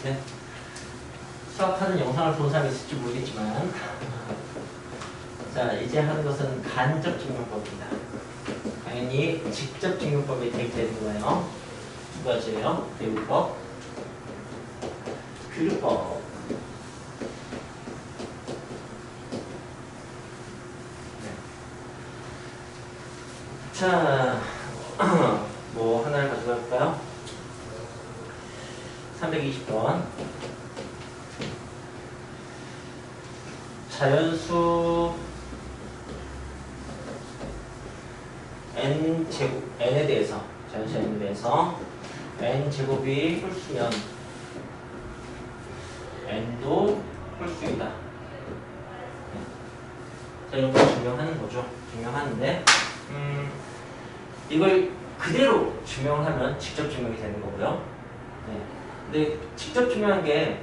아무튼 수학하는 영상을 본 사람이 있을지 모르겠지만 자, 이제 하는 것은 간접 증명법입니다. 당연히 직접 증명법이 대입되는 거예요. 두 가지예요. 대입법, 규율법. 네. 자, 뭐 하나를 가지고 갈까요? 320번. 자연수 n제곱, n에 대해서, 자연수 n에 대해서 n제곱이 홀수면 n도 홀수이다. 자, 이런 걸 증명하는 거죠. 증명하는데 이걸 그대로 증명하면 직접 증명이 되는 거고요. 네. 근데 직접 증명한 게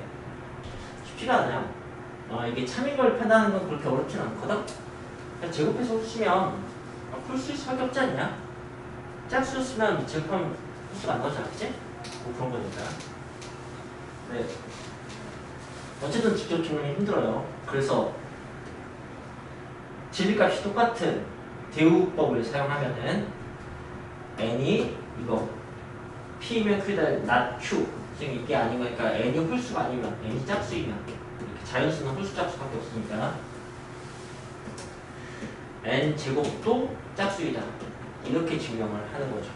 쉽지가 않아요. 이게 참인 걸 판단하는 건 그렇게 어렵진 않거든? 제곱해서 홀수면 홀수일 수밖에 없지 않냐? 짝수 쓰면 제곱하면 홀수가 안 나오잖아, 그치? 뭐 그런 거니까. 네. 어쨌든 직접 증명이 힘들어요. 그래서 진리값이 똑같은 대우법을 사용하면은 n이 이거 p면 q다 not q 지금 이게 아닌 거니까 n이 홀수가 아니면 n이 짝수이면 이렇게 자연수는 홀수 짝수밖에 없으니까 n 제곱도 짝수이다 이렇게 증명을 하는 거죠.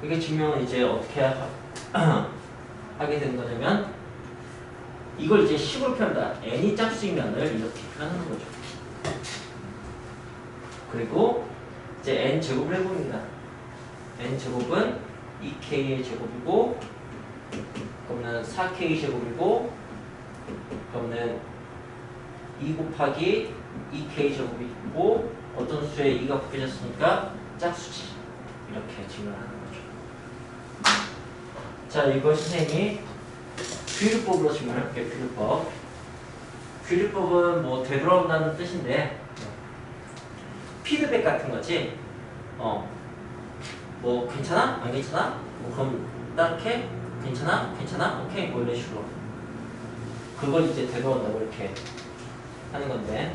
이게 증명은 이제 어떻게 하게 되는 거냐면 이걸 이제 식으로 표현한다. n이 짝수이면을 이렇게 표현하는 거죠. 그리고 이제 n 제곱을 해봅니다. n 제곱은 2k의 제곱이고 그러면 4k 제곱이고 그러면 2 곱하기 2k 제곱이 있고 어떤 수에 2가 곱해졌으니까 짝수지 이렇게 증명하는 거죠. 자, 이걸 선생님이 규율법으로 증명할게요. 규율법. 규율법은 뭐 되돌아온다는 뜻인데 피드백 같은 거지. 뭐 괜찮아? 안 괜찮아? 뭐 그럼 딱해? 괜찮아? 괜찮아? 오케이 뭐 이런 식으로 그걸 이제 되돌아온다고 이렇게 하는 건데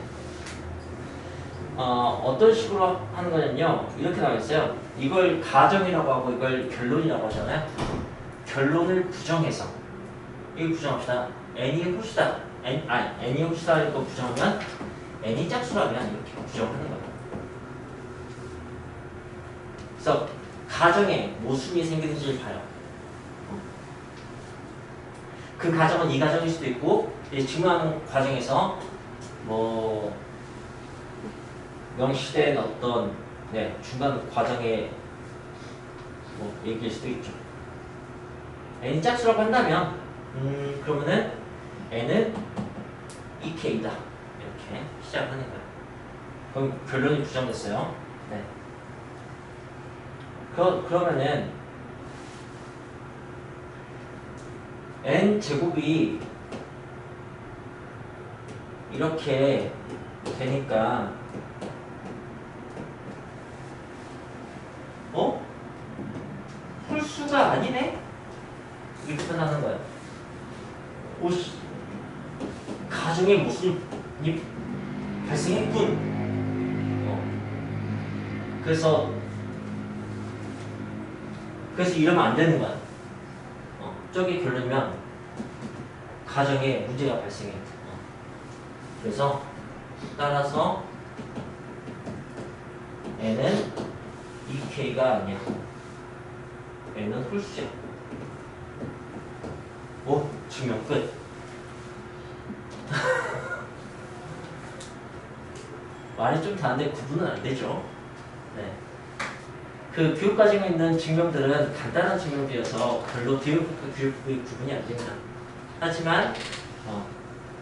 어떤 식으로 하는 거냐면요 이렇게 나와 있어요. 이걸 가정이라고 하고 이걸 결론이라고 하잖아요. 결론을 부정해서 이거 부정합시다. n이 홀수다. n이 홀수다 이거 부정하면 n이 짝수라면 이렇게 부정하는 거예요. 그래서 가정에 모순이 생기는지를 봐요. 그 가정은 이 가정일 수도 있고 증명하는 과정에서 뭐 명시된 어떤 중간 과정의 뭐 얘기일 수도 있죠. n이 짝수라고 한다면 그러면은 n은 2k다 이렇게 시작하는 거예요. 그럼 결론이 부정됐어요. 네. 그러면은 n 제곱이 이렇게 되니까 홀수가 아니네? 이렇게 표현하는 거예요. 가정에 무슨 일이 발생했군. 그래서 이러면 안 되는 거야. 저기 결론이면 가정에 문제가 발생해. 그래서 따라서 n은 2k가 아니야. n은 홀수야. 증명 끝. 말이 좀 다른데 구분은 안 되죠. 네. 그 교육과정에 있는 증명들은 간단한 증명들이어서 별로 대입법과 규율법의 구분이 안 됩니다. 하지만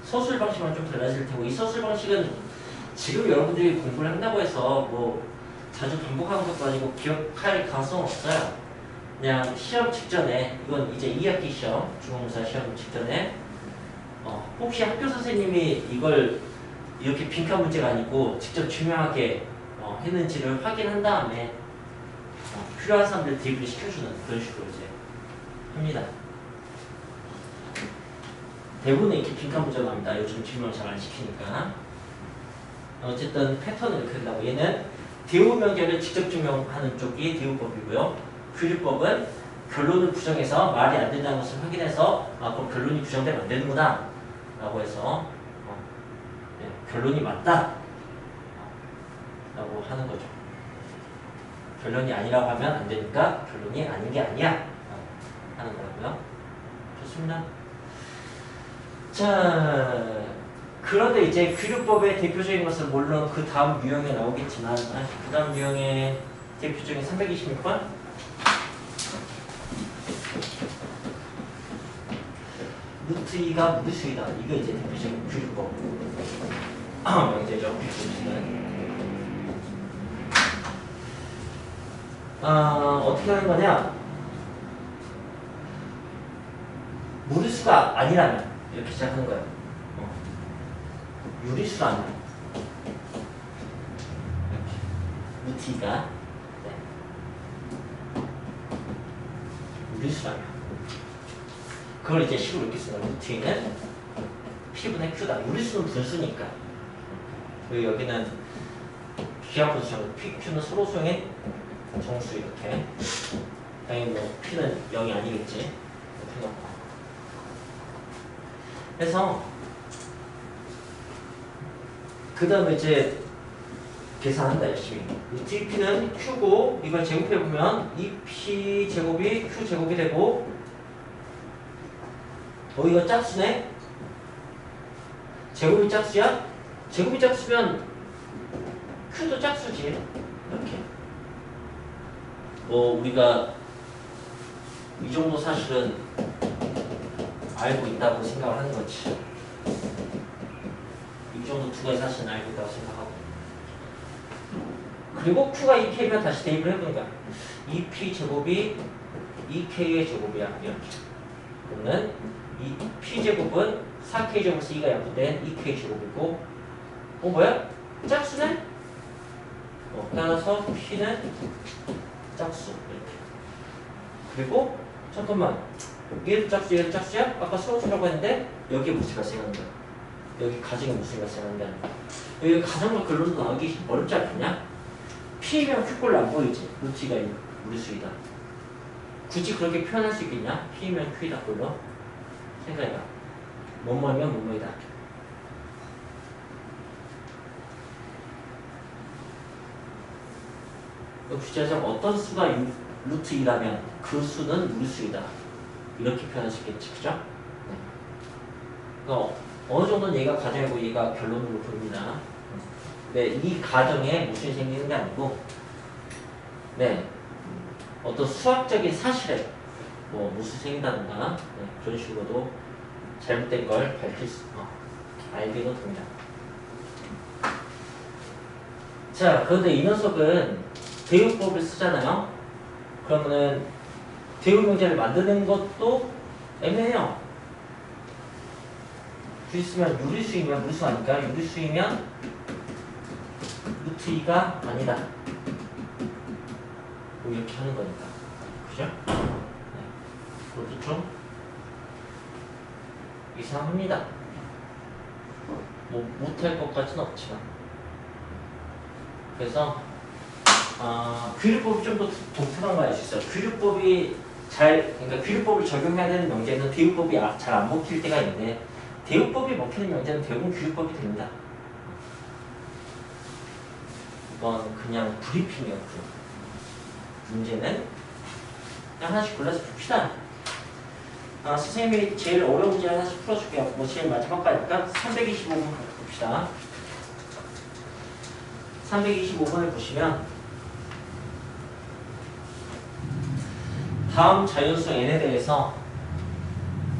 서술 방식만 좀 달라질 테고 이 서술 방식은 지금 여러분들이 공부를 한다고 해서 뭐 자주 반복하는 것도 아니고 기억할 가능성은 없어요. 그냥 시험 직전에 이건 이제 2학기 시험 중간고사 시험 직전에 혹시 학교 선생님이 이걸 이렇게 빈칸 문제가 아니고 직접 증명하게 했는지를 확인한 다음에 필요한 사람들 대입을 시켜주는 그런 식으로 이제 합니다. 대부분 이렇게 빈칸 문제가 나옵니다. 요즘 증명을 잘 안 시키니까. 어쨌든 패턴은 이렇게 된다고. 얘는 대우 명제를 직접 증명하는 쪽이 대우법이고요. 규율법은 결론을 부정해서 말이 안 된다는 것을 확인해서 아 그럼 결론이 부정되면 안 되는구나 라고 해서 네, 결론이 맞다 라고 하는 거죠. 결론이 아니라고 하면 안 되니까 결론이 아닌 게 아니야 하는 거고요. 좋습니다. 자, 그런데 이제 규율법의 대표적인 것은 물론 그 다음 유형에 나오겠지만 그 다음 유형의 대표적인 326번 루트 2가 무리수이다. 이거 이제 대표적인 규율법 명제죠. 어떻게 하는 거냐? 무리수가 아니라면 이렇게 시작하는 거예요. 유리수라면 이렇게 루트가 네. 유리수라면 그걸 이제 식으로 이렇게 쓰는 거예요. 루트는 P분의 Q다. 유리수는 분수니까 그리고 여기는 기하분수죠. P, Q는 서로 소용의 정수 이렇게 당연히 뭐 P는 0이 아니겠지 이렇게 놓고 그래서 그 다음에 이제 계산한다 열심히. 루트 P는 Q고 이걸 제곱해보면 2P 제곱이 Q 제곱이 되고 이거 짝수네? 제곱이 짝수야? 제곱이 짝수면 Q도 짝수지 이렇게 우리가 이 정도 사실은 알고 있다고 생각을 하는 거지. 이 정도 두 가지 사실은 알고 있다고 생각하고 그리고 Q가 2K면 다시 대입을 해보니까 2P 제곱이 2K의 제곱이야 이렇게 그러면 이 P 제곱은 4K 제곱에서 2가 약분된 2K 제곱이고 뭐야? 짝수네? 따라서 P는 짝수 이렇게 그리고 잠깐만 얘도 짝수 얘도 짝수야? 아까 수동수라고 했는데 여기에 무슨 발생하는 거야? 여기 가정에 무슨 발생하는 게 아니야 여기 가정과 결론도 나오기 어렵지 않겠냐? P면 Q꼴로 안 보이지 루트가 무리수이다 굳이 그렇게 표현할 수 있겠냐? P면 Q이다 꼴로 생각해봐 뭐뭐면 뭐뭐이다 주제자는 어떤 수가 루트 2라면 그 수는 무리수이다 이렇게 표현할 수 있겠지 그죠? 네. 그러니까 어느 정도는 얘가 가정이고 얘가 결론으로 보입니다 네, 이 가정에 무슨 생기는 게 아니고 네 어떤 수학적인 사실에 무슨 생긴다든가 네, 그런 식으로도 잘못된 걸 밝힐 수 알게도 됩니다 자 그런데 이 녀석은 대우법을 쓰잖아요. 그러면은 대우 명제를 만드는 것도 애매해요. 주있으면 유리수이면 무리수 아니까 유리수이면 루트 2가 아니다. 이렇게 하는 거니까. 그죠? 네. 그것도 좀 이상합니다. 못할 것까지는 없지만. 그래서 규율법이 좀 더 독특한 거 알 수 있어요. 규율법이 그러니까 규율법을 적용해야 되는 명제는 대우법이 잘 안 먹힐 때가 있는데 대우법이 먹히는 명제는 대부분 규율법이 됩니다. 이건 그냥 브리핑이었고 문제는 그냥 하나씩 골라서 풉시다. 선생님이 제일 어려운 문제 하나씩 풀어줄게요. 제일 마지막까지니까 325번 봅시다. 325번을 보시면 다음 자연수 n에 대해서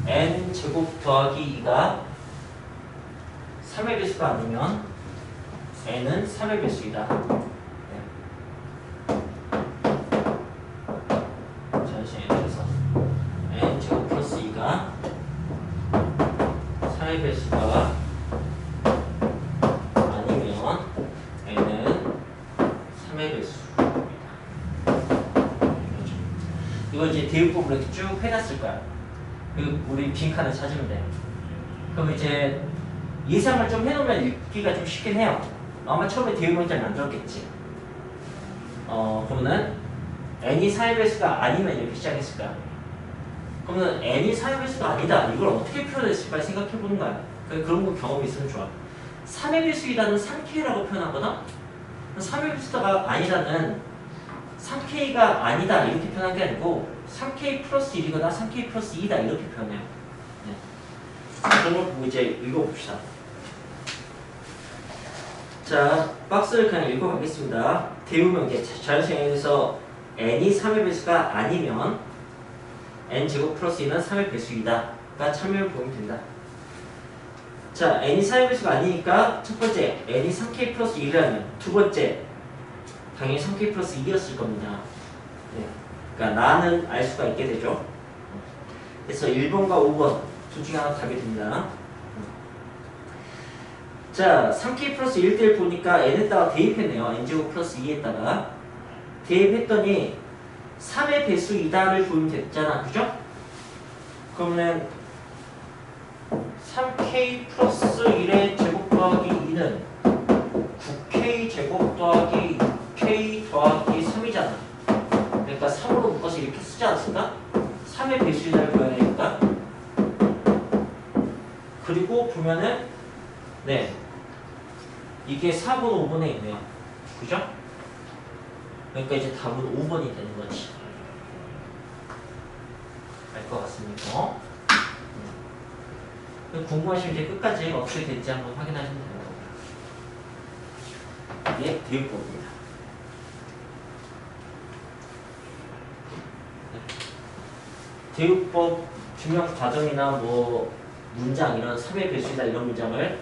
n제곱 더하기 2가 3의 배수가 아니면 n은 3의 배수이다. 자연수 n에 대해서 n제곱 플러스 2가 3의 배수가 아니면 n은 3의 배수. 이걸 이제 대우법으로 이렇게 쭉 해놨을 거야. 그리고 우리 빈칸을 찾으면 돼. 그럼 이제 예상을 좀 해놓으면 읽기가 좀 쉽긴 해요. 아마 처음에 대응을 잘 만들었겠지. 그러면은 n이 4의 배수가 아니면 이렇게 시작했을 거야. 그러면 n이 4의 배수가 아니다. 이걸 어떻게 표현했을까 생각해보는 거야. 그런 거 경험이 있으면 좋아. 3의 배수이다는 3K라고 표현하거든? 3의 배수가 아니다는 3K가 아니다 이렇게 표현한 게 아니고 3K 플러스 1이거나 3K 플러스 2다 이렇게 표현해요. 네. 그런 걸 보고 이제 읽어봅시다. 자, 박스를 그냥 읽어가겠습니다. 대우명제 자연수행에서 n이 3의 배수가 아니면 n제곱 플러스 2는 3의 배수이다 가 참여를 보면 된다. 자, n이 4의 배수가 아니니까 첫 번째 n이 3k 플러스 1이라면 두 번째 당연히 3k 플러스 2였을 겁니다. 네. 그러니까 나는 알 수가 있게 되죠. 그래서 1번과 5번 둘 중에 하나 답이 됩니다. 자, 3k 플러스 1대1 보니까 n에다가 대입했네요. n제곱 플러스 2에다가 대입했더니 3의 배수이다를 보이면 됐잖아. 그죠? 그러면 3k 플러스 1의 제곱 더하기 2는 9k 제곱 더하기 6k 더하기 3이잖아. 그러니까 3으로 묶어서 이렇게 쓰지 않았을까? 3의 배수이다를 보여야 되니까. 그리고 보면은 네, 이게 4번, 5번에 있네요. 그죠? 그러니까 이제 답은 5번이 되는 거지. 알 것 같습니까? 궁금하시면 이제 끝까지 어떻게 될지 한번 확인하시면 되는 겁니다. 이게 대입법입니다. 대입법 증명 과정이나 뭐 문장 이런 3의 배수이다 이런 문장을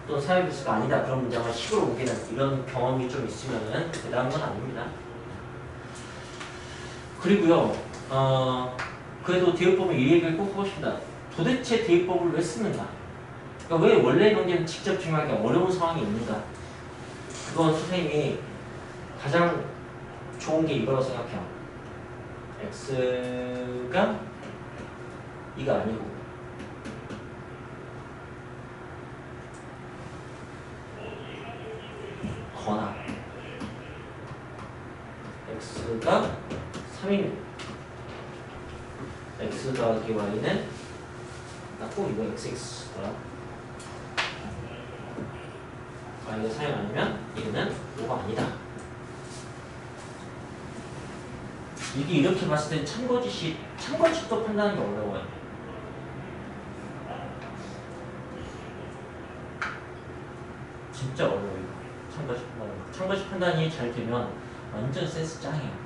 또 4의 배수가 아니다 그런 문장을 식으로 옮기는 이런 경험이 좀 있으면은 대단한 건 아닙니다. 그리고요, 그래도 대입법은 이 얘기를 꼭 하고 싶다. 도대체 대입법을 왜 쓰는가? 그러니까 왜 원래 문제는 직접 증명하기 어려운 상황이 있는가? 그건 선생님이 가장 좋은 게 이거라고 생각해요. x가 2가 아니고 거나 x가 3입니다. x 더하기 y는 꼭 이거 xx더라. y가 3이 아니면 얘는 5가 아니다. 이게 이렇게 봤을 땐 참거짓도 판단하기 어려워요. 진짜 어려워요. 참거짓 판단. 참거짓 판단이 잘 되면 완전 센스 짱이에요.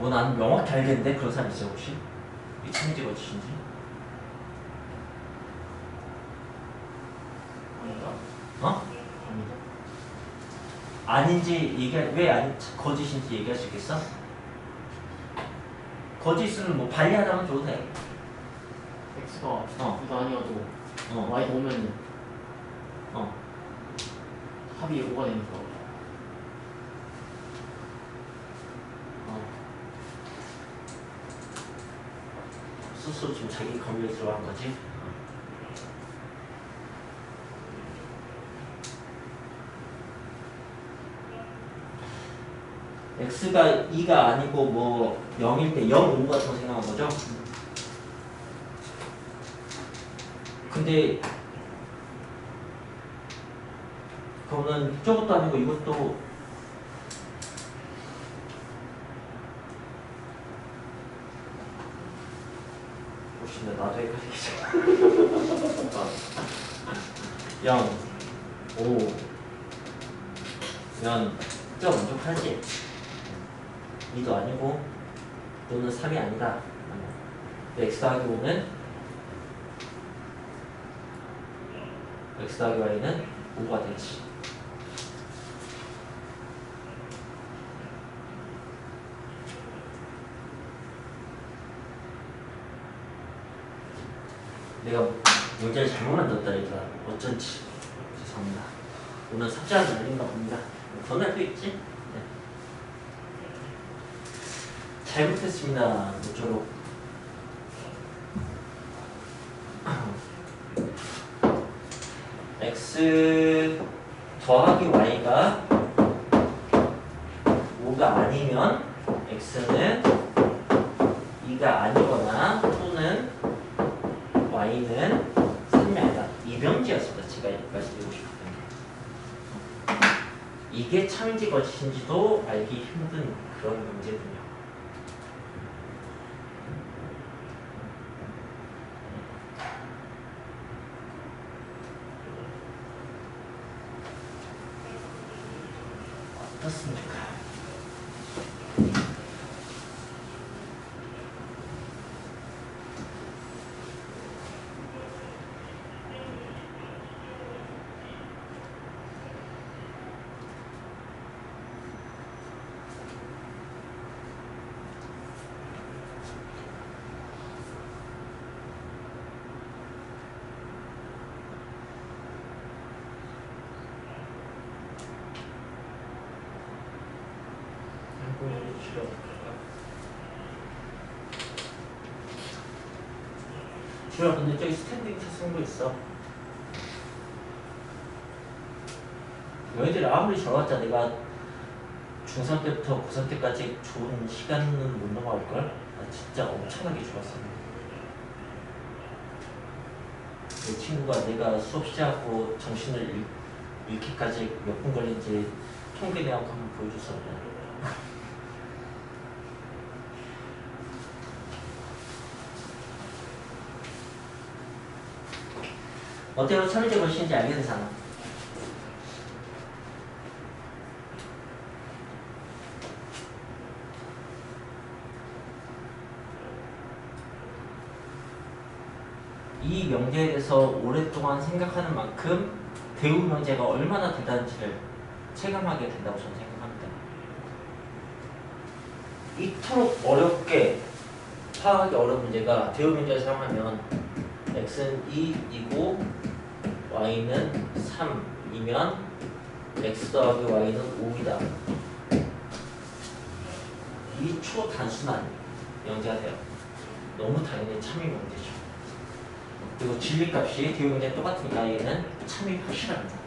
나는 명확히 알겠는데 그런 사람 있어요 혹시? 이 참지거짓인지? 아닌가? 어? 아니다. 아닌지 왜 거짓인지 얘기할 수 있겠어? 거짓은 뭐 반리하다면 줘도 돼. x가 2가 아니어도 y가 오면은 합이 5가 되니까. 스스로 지금 자기 검열에 들어간 거지. x가 2가 아니고 뭐 0일 때 0, 5 같은 거 생각한 거죠? 근데 그거는 저것도 아니고 이것도 보시면 나도 헷갈리겠죠. 0, 5 면 좀 만족하지? 2도 아니고 또는 3이 아니다. x 더하기 5는 x 더하기 y는 5가 되지. 내가 문제를 잘못 만들었다 얘들아. 어쩐지. 죄송합니다. 오늘 삭제하는 날인가 봅니다. 더 날도 있지? 네. 잘못했습니다. 모쪼록. x 더하기 y가 5가 아니면 x는 2가 아니거나 또는 y는 3이 아니다. 이명제였습니다. 제가 여기까지 드리고 싶었던 게. 이게 참인지 거짓인지도 알기 힘든 그런 문제군요. 어떻습니까? 주야, 근데 저기 스탠딩 차 거 있어. 너희들 아무리 좋아봤자 내가 중3 때부터 고3 때까지 좋은 시간은 못 넘어갈걸? 나 진짜 엄청나게 좋았어. 내 친구가 내가 수업 시작하고 정신을 잃기까지 몇 분 걸린지 통계 내하고 한번 보여줬었네. 어때요? 참이제 것인지 알게 되잖아. 이 명제에 대해서 오랫동안 생각하는 만큼 대우 명제가 얼마나 대단한지를 체감하게 된다고 저는 생각합니다. 이토록 어렵게 파악하기 어려운 문제가 대우 명제를 사용하면 x는 2이고 y는 3이면 x 더하기 y는 5이다. 이 초단순한 명제가 돼요. 너무 당연히 참이 명제죠. 그리고 진리값이 대우 문제 똑같으니까 얘는 참이 확실합니다.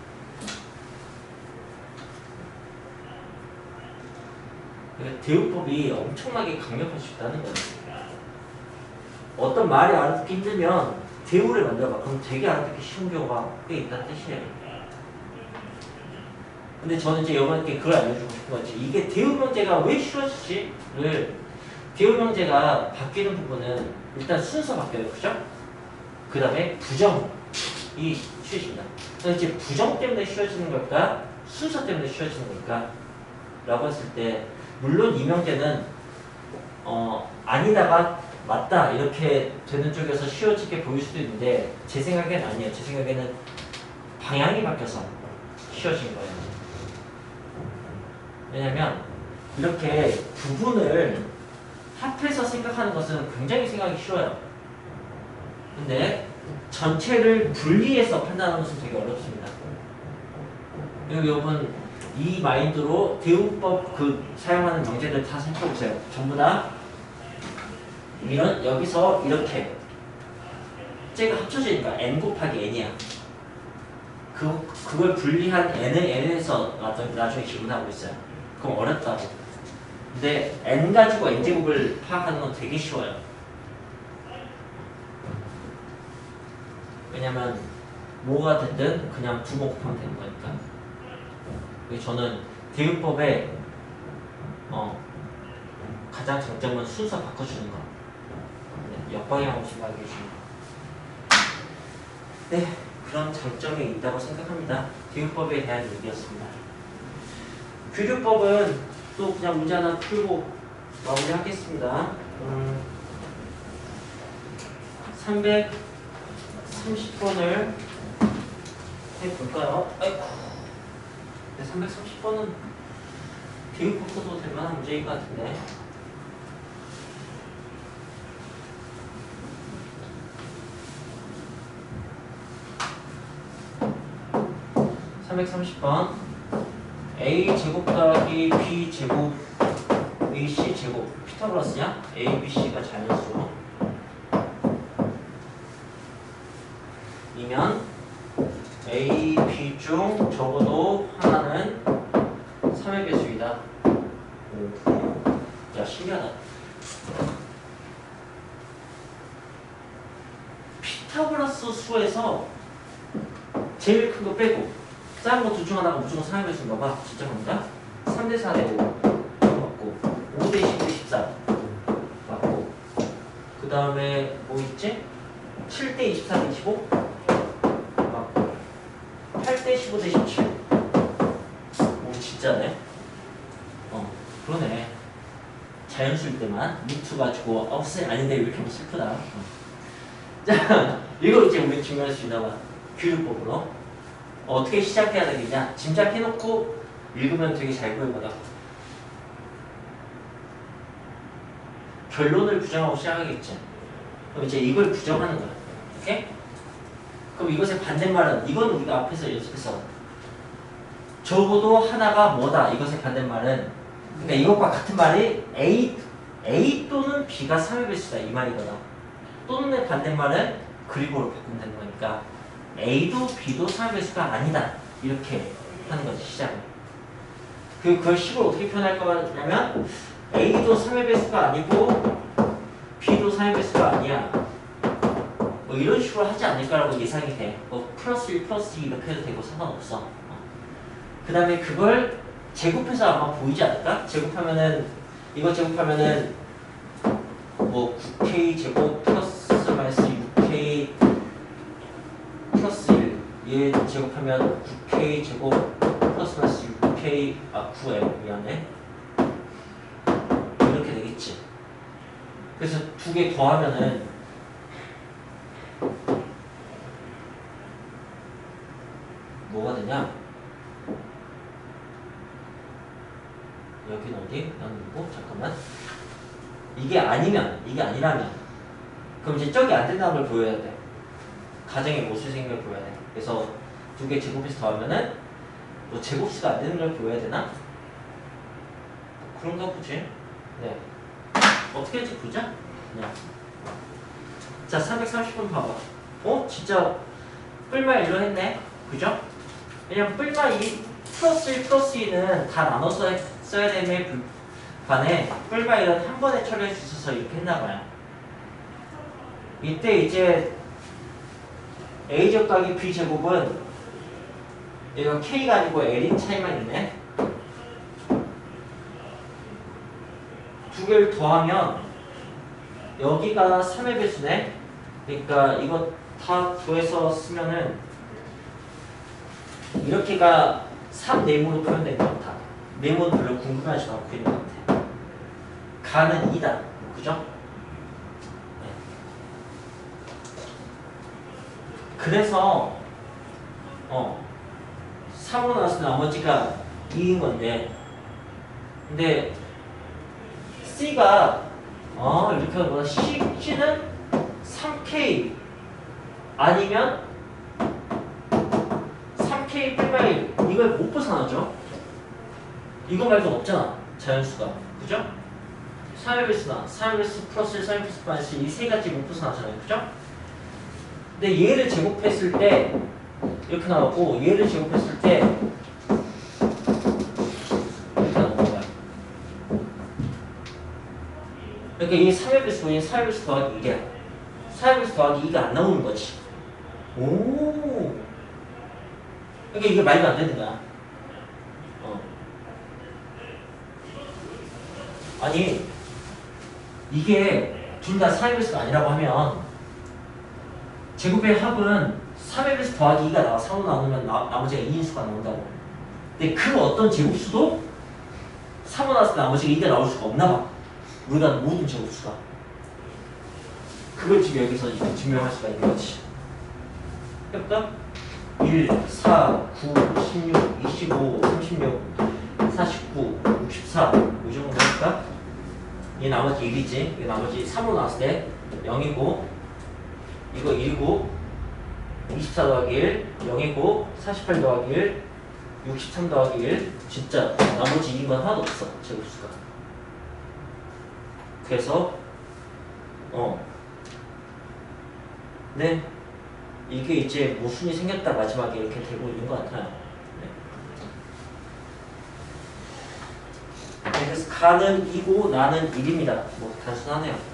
대우법이 엄청나게 강력할 수 있다는 거예요. 어떤 말이 알아듣기 힘들면 대우를 만들어봐. 그럼 되게 알아듣기 쉬운 경우가 꽤 있다는 뜻이에요. 근데 저는 이제 여러분께 그걸 알려주고 싶은 거지. 이게 대우 명제가 왜 쉬워지지를, 대우 명제가 바뀌는 부분은 일단 순서 바뀌어요. 그죠? 그 다음에 부정이 쉬워집니다. 그래서 이제 부정 때문에 쉬워지는 걸까? 순서 때문에 쉬워지는 걸까? 라고 했을 때, 물론 이 명제는 아니다가 맞다 이렇게 되는 쪽에서 쉬워지게 보일 수도 있는데 제 생각엔 아니에요. 제 생각에는 방향이 바뀌어서 쉬워진 거예요. 왜냐면 이렇게 부분을 합해서 생각하는 것은 굉장히 생각이 쉬워요. 근데 전체를 분리해서 판단하는 것은 되게 어렵습니다. 그리고 여러분 이 마인드로 대우법 사용하는 명제들 다 살펴보세요. 전부 다 여기서 이렇게 쟤가 합쳐지니까 n 곱하기 n이야. 그걸 분리한 n을 n에서 나중에 기분하고 있어요. 그럼 어렵다고. 근데 n 가지고 n제곱을 파악하는 건 되게 쉬워요. 왜냐면 뭐가 됐든 그냥 두번 곱하면 되는 거니까. 그래서 저는 대우법의 가장 장점은 순서 바꿔주는 거. 네, 역방향 없이 가게 해주는 거. 네, 그런 장점이 있다고 생각합니다. 대우법에 대한 얘기였습니다. 규류법은 또 그냥 문제 하나 풀고 마무리하겠습니다. 330번을 해볼까요? 아이고. 330번은 대우법도 될 만한 문제인 것 같은데. 330번 a제곱 더하기 b제곱 ac제곱 피타고라스냐? a, b, c가 자연수 이면 a, b 중 적어도 하나는 3의 배수이다. 오. 야, 신기하다. 피타고라스 수에서 제일 큰 거 빼고 작은 거 둘 중 하나가 무조건 3의 배수인가 봐. 진짜 갑니다. 3대 4대 5 맞고 5대 10대 14 맞고 그 다음에 뭐 있지? 7대 24대 25 맞고 8대 15대 17 오 진짜네. 그러네. 자연수일 때만 루트 가지고 쌤 아닌데 왜 이렇게 하면 슬프다. 자 이거 이제 우리 증명할 수 있나 봐. 교육법으로 어떻게 시작해야 되겠냐. 짐작해놓고 읽으면 되게 잘 보이거든. 결론을 부정하고 시작하겠지. 그럼 이제 이걸 부정하는 거야. 오케이? 그럼 이것의 반대말은 이건 우리가 앞에서 연습했어. 적어도 하나가 뭐다. 이것의 반대말은 그러니까 이것과 같은 말이 A 또는 B가 3의 배수다 이 말이거든. 또는의 반대말은 그리고로 바꾸면 되는 거니까 A도 B도 3의 배수가 아니다. 이렇게 하는 거지 시작은. 그걸 식으로 어떻게 표현할 거냐면 A도 3의 배수가 아니고 B도 3의 배수가 아니야. 뭐 이런 식으로 하지 않을까라고 예상이 돼. 뭐 플러스 1 플러스 2 이렇게 해도 되고 상관없어. 그 다음에 그걸 제곱해서 아마 보이지 않을까? 제곱하면은 이거 제곱하면은 뭐 9k 제곱 플러스 마이너스 6k 플러스 1 얘 제곱하면 9k 제곱 플러스 마이너스 6k 9m 미안해 이렇게 되겠지. 그래서 두 개 더하면은 뭐가 되냐? 여기는 어디? 여기고 잠깐만. 이게 아니면 이게 아니라면 그럼 이제 저기 안 된다는 걸 보여야 돼. 가정의 모순이 생긴 걸 보여야 돼. 그래서 두 개 제곱해서 더하면은 뭐 제곱수가 안 되는 걸 보여야 되나? 그런가 보지. 네. 어떻게 할지 보자. 네. 자 330번 봐봐. 진짜 뿔마 1로 했네. 그죠? 왜냐면 뿔마 2 플러스 1 플러스 2는 다 나눠서 써야 되는 반에 뿔마 1은 한 번에 처리할 수 있어서 이렇게 했나봐요. 이때 이제 A제곱 더하기 B제곱은 얘가 K가 아니고 L인 차이만 있네. 두 개를 더하면 여기가 3의 배수네. 그러니까 이거 다 더해서 쓰면은 이렇게가 3네모로 표현된 것 같아. 네모는 별로 궁금하지 않고 있는 것 같아. 가는 2다. 그죠? 네. 그래서 3으로 나왔을 때 나머지가 2인 건데 근데 C가 이렇게 하는 거다. C는 3K 아니면 3K 뿔마 1 이걸 못 벗어나죠? 이거 말고 없잖아 자연수가. 그죠? 3의 배수나 3의 배수 플러스 1, 3의 배수 마이너스 이 세 가지 못 벗어나잖아요. 그죠? 근데 얘를 제곱했을 때 이렇게 나오고 얘를 제곱했을 때 이렇게 나오는 거야. 그러니까 이게 3의 배수고 얘 4의 배수 더하기 1이야. 4의 배수 더하기 2가 안 나오는 거지. 오. 그러니까 이게 말도 안 되는 거야. 아니 이게 둘 다 4의 배수가 아니라고 하면 제곱의 합은 3의 배수 더하기 2가 나와. 3으로 나누면 나머지가 2인수가 나온다고. 근데 그 어떤 제곱수도 3으로 나왔을 때 나머지가 2가 나올 수가 없나 봐. 우리가 모든 제곱수가. 그걸 지금 여기서 이제 증명할 수가 있는 거지. 해볼까? 1, 4, 9, 16, 25, 36, 49, 64 이 정도 할까? 이 나머지 1이지. 이 나머지 3으로 나왔을 때 0이고 이거 1이고 24 더하기 1 0이고 48 더하기 1 63 더하기 1 진짜 나머지 이긴 건 하나도 없어 제곱수가. 그래서 네 이게 이제 모순이 생겼다 마지막에 이렇게 되고 있는 것 같아요. 네. 그래서 가는 2고 나는 1입니다. 뭐 단순하네요.